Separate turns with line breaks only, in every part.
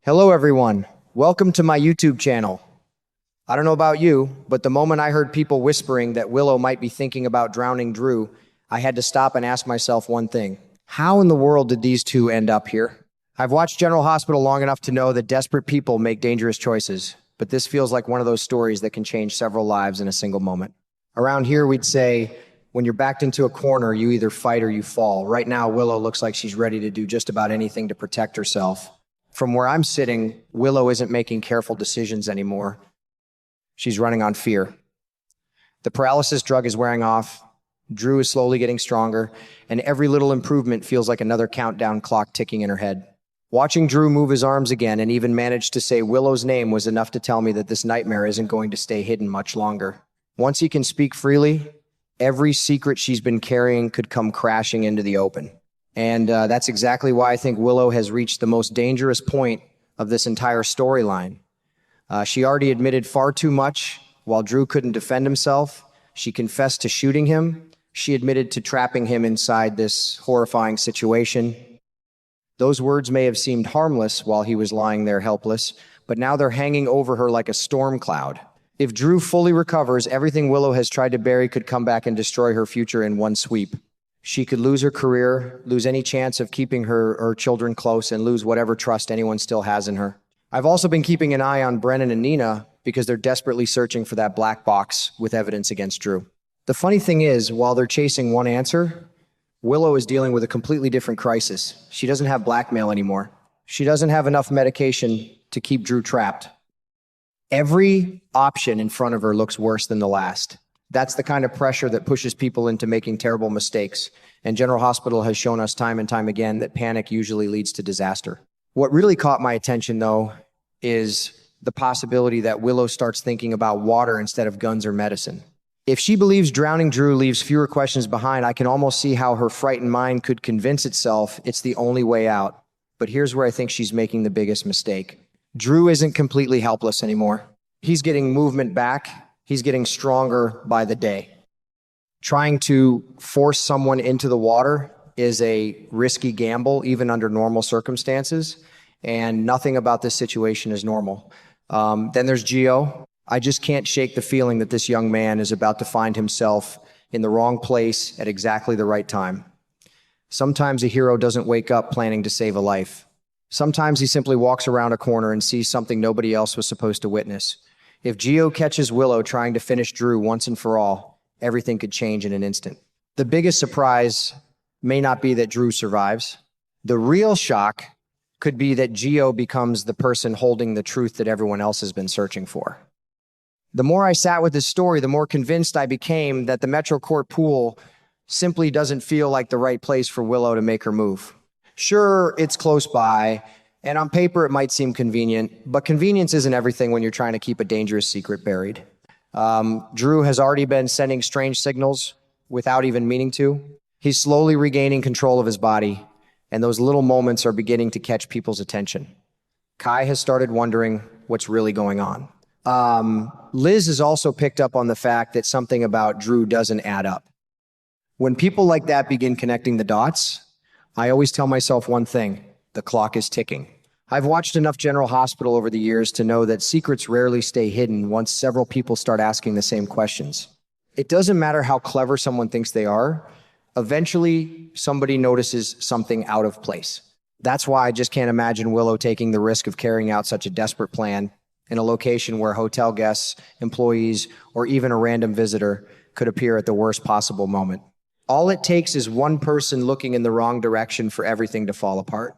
Hello everyone, welcome to my YouTube channel. I don't know about you, but the moment I heard people whispering that Willow might be thinking about drowning Drew, I had to stop and ask myself one thing. How in the world did these two end up here? I've watched General Hospital long enough to know that desperate people make dangerous choices, but this feels like one of those stories that can change several lives in a single moment. Around here we'd say, when you're backed into a corner, you either fight or you fall. Right now, Willow looks like she's ready to do just about anything to protect herself. From where I'm sitting, Willow isn't making careful decisions anymore. She's running on fear. The paralysis drug is wearing off, Drew is slowly getting stronger, and every little improvement feels like another countdown clock ticking in her head. Watching Drew move his arms again and even manage to say Willow's name was enough to tell me that this nightmare isn't going to stay hidden much longer. Once he can speak freely, every secret she's been carrying could come crashing into the open. And that's exactly why I think Willow has reached the most dangerous point of this entire storyline. She already admitted far too much while Drew couldn't defend himself. She confessed to shooting him. She admitted to trapping him inside this horrifying situation. Those words may have seemed harmless while he was lying there helpless, but now they're hanging over her like a storm cloud. If Drew fully recovers, everything Willow has tried to bury could come back and destroy her future in one sweep. She could lose her career, lose any chance of keeping her children close, and lose whatever trust anyone still has in her. I've also been keeping an eye on Brennan and Nina because they're desperately searching for that black box with evidence against Drew. The funny thing is, while they're chasing one answer, Willow is dealing with a completely different crisis. She doesn't have blackmail anymore. She doesn't have enough medication to keep Drew trapped. Every option in front of her looks worse than the last. That's the kind of pressure that pushes people into making terrible mistakes. And General Hospital has shown us time and time again that panic usually leads to disaster. What really caught my attention, though, is the possibility that Willow starts thinking about water instead of guns or medicine. If she believes drowning Drew leaves fewer questions behind, I can almost see how her frightened mind could convince itself it's the only way out. But here's where I think she's making the biggest mistake. Drew isn't completely helpless anymore. He's getting movement back. He's getting stronger by the day. Trying to force someone into the water is a risky gamble, even under normal circumstances, and nothing about this situation is normal. Then there's Gio. I just can't shake the feeling that this young man is about to find himself in the wrong place at exactly the right time. Sometimes a hero doesn't wake up planning to save a life. Sometimes he simply walks around a corner and sees something nobody else was supposed to witness. If Gio catches Willow trying to finish Drew once and for all, everything could change in an instant. The biggest surprise may not be that Drew survives. The real shock could be that Gio becomes the person holding the truth that everyone else has been searching for. The more I sat with this story, the more convinced I became that the Metro Court pool simply doesn't feel like the right place for Willow to make her move. Sure, it's close by, and on paper, it might seem convenient, but convenience isn't everything when you're trying to keep a dangerous secret buried. Drew has already been sending strange signals without even meaning to. He's slowly regaining control of his body, and those little moments are beginning to catch people's attention. Kai has started wondering what's really going on. Liz has also picked up on the fact that something about Drew doesn't add up. When people like that begin connecting the dots, I always tell myself one thing: the clock is ticking. I've watched enough General Hospital over the years to know that secrets rarely stay hidden once several people start asking the same questions. It doesn't matter how clever someone thinks they are, eventually somebody notices something out of place. That's why I just can't imagine Willow taking the risk of carrying out such a desperate plan in a location where hotel guests, employees, or even a random visitor could appear at the worst possible moment. All it takes is one person looking in the wrong direction for everything to fall apart.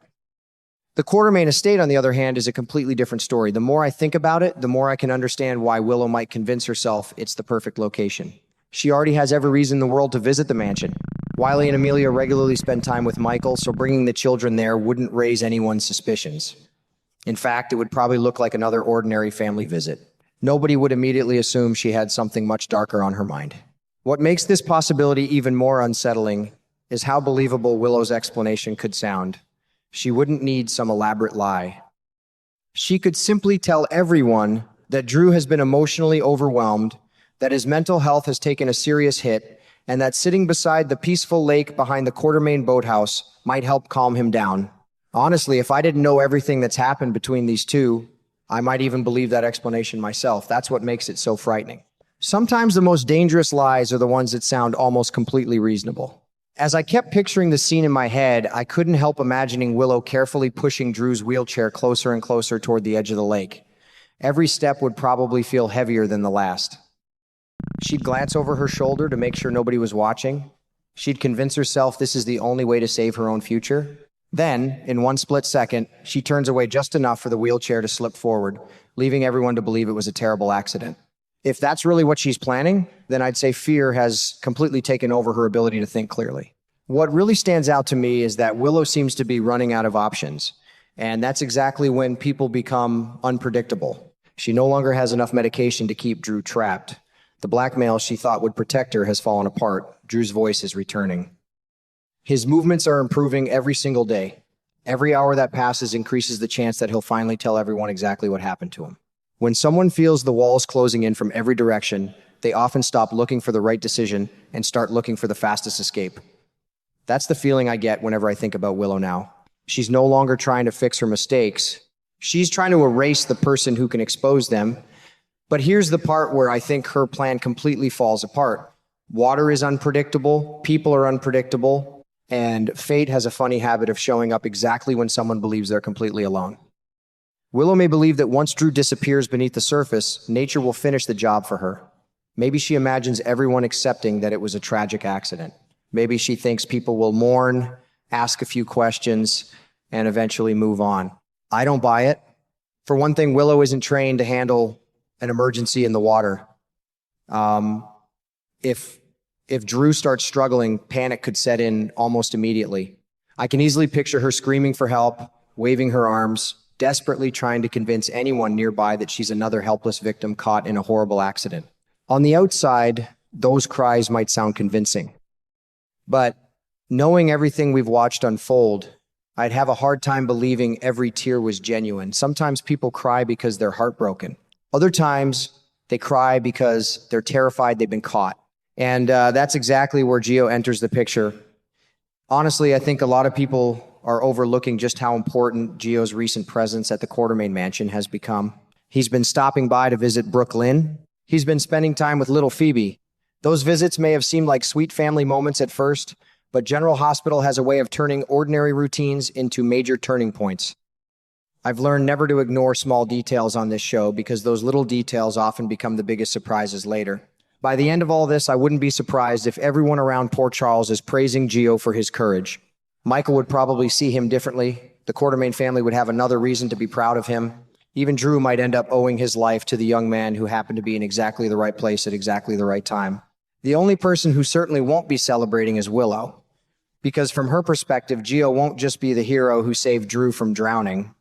The Quartermain estate, on the other hand, is a completely different story. The more I think about it, the more I can understand why Willow might convince herself it's the perfect location. She already has every reason in the world to visit the mansion. Wiley and Amelia regularly spend time with Michael, so bringing the children there wouldn't raise anyone's suspicions. In fact, it would probably look like another ordinary family visit. Nobody would immediately assume she had something much darker on her mind. What makes this possibility even more unsettling is how believable Willow's explanation could sound. She wouldn't need some elaborate lie. She could simply tell everyone that Drew has been emotionally overwhelmed, that his mental health has taken a serious hit, and that sitting beside the peaceful lake behind the Quartermain boathouse might help calm him down. Honestly, if I didn't know everything that's happened between these two, I might even believe that explanation myself. That's what makes it so frightening. Sometimes the most dangerous lies are the ones that sound almost completely reasonable. As I kept picturing the scene in my head, I couldn't help imagining Willow carefully pushing Drew's wheelchair closer and closer toward the edge of the lake. Every step would probably feel heavier than the last. She'd glance over her shoulder to make sure nobody was watching. She'd convince herself this is the only way to save her own future. Then, in one split second, she turns away just enough for the wheelchair to slip forward, leaving everyone to believe it was a terrible accident. If that's really what she's planning, then I'd say fear has completely taken over her ability to think clearly. What really stands out to me is that Willow seems to be running out of options, and that's exactly when people become unpredictable. She no longer has enough medication to keep Drew trapped. The blackmail she thought would protect her has fallen apart. Drew's voice is returning. His movements are improving every single day. Every hour that passes increases the chance that he'll finally tell everyone exactly what happened to him. When someone feels the walls closing in from every direction, they often stop looking for the right decision and start looking for the fastest escape. That's the feeling I get whenever I think about Willow now. She's no longer trying to fix her mistakes. She's trying to erase the person who can expose them. But here's the part where I think her plan completely falls apart. Water is unpredictable, people are unpredictable, and fate has a funny habit of showing up exactly when someone believes they're completely alone. Willow may believe that once Drew disappears beneath the surface, nature will finish the job for her. Maybe she imagines everyone accepting that it was a tragic accident. Maybe she thinks people will mourn, ask a few questions, and eventually move on. I don't buy it. For one thing, Willow isn't trained to handle an emergency in the water. If Drew starts struggling, panic could set in almost immediately. I can easily picture her screaming for help, waving her arms, desperately trying to convince anyone nearby that she's another helpless victim caught in a horrible accident. On the outside, those cries might sound convincing. But knowing everything we've watched unfold, I'd have a hard time believing every tear was genuine. Sometimes people cry because they're heartbroken. Other times, they cry because they're terrified they've been caught. And that's exactly where Gio enters the picture. Honestly, I think a lot of people are overlooking just how important Gio's recent presence at the Quartermain mansion has become. He's been stopping by to visit Brooklyn. He's been spending time with little Phoebe. Those visits may have seemed like sweet family moments at first, but General Hospital has a way of turning ordinary routines into major turning points. I've learned never to ignore small details on this show because those little details often become the biggest surprises later. By the end of all this, I wouldn't be surprised if everyone around Port Charles is praising Gio for his courage. Michael would probably see him differently. The Quartermain family would have another reason to be proud of him. Even Drew might end up owing his life to the young man who happened to be in exactly the right place at exactly the right time. The only person who certainly won't be celebrating is Willow. Because from her perspective, Gio won't just be the hero who saved Drew from drowning.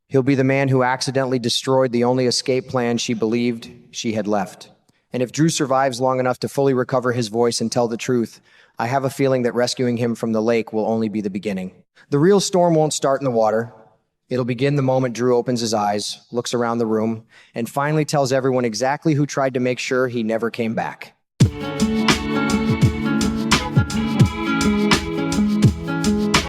He'll be the man who accidentally destroyed the only escape plan she believed she had left. And if Drew survives long enough to fully recover his voice and tell the truth, I have a feeling that rescuing him from the lake will only be the beginning. The real storm won't start in the water. It'll begin the moment Drew opens his eyes, looks around the room, and finally tells everyone exactly who tried to make sure he never came back.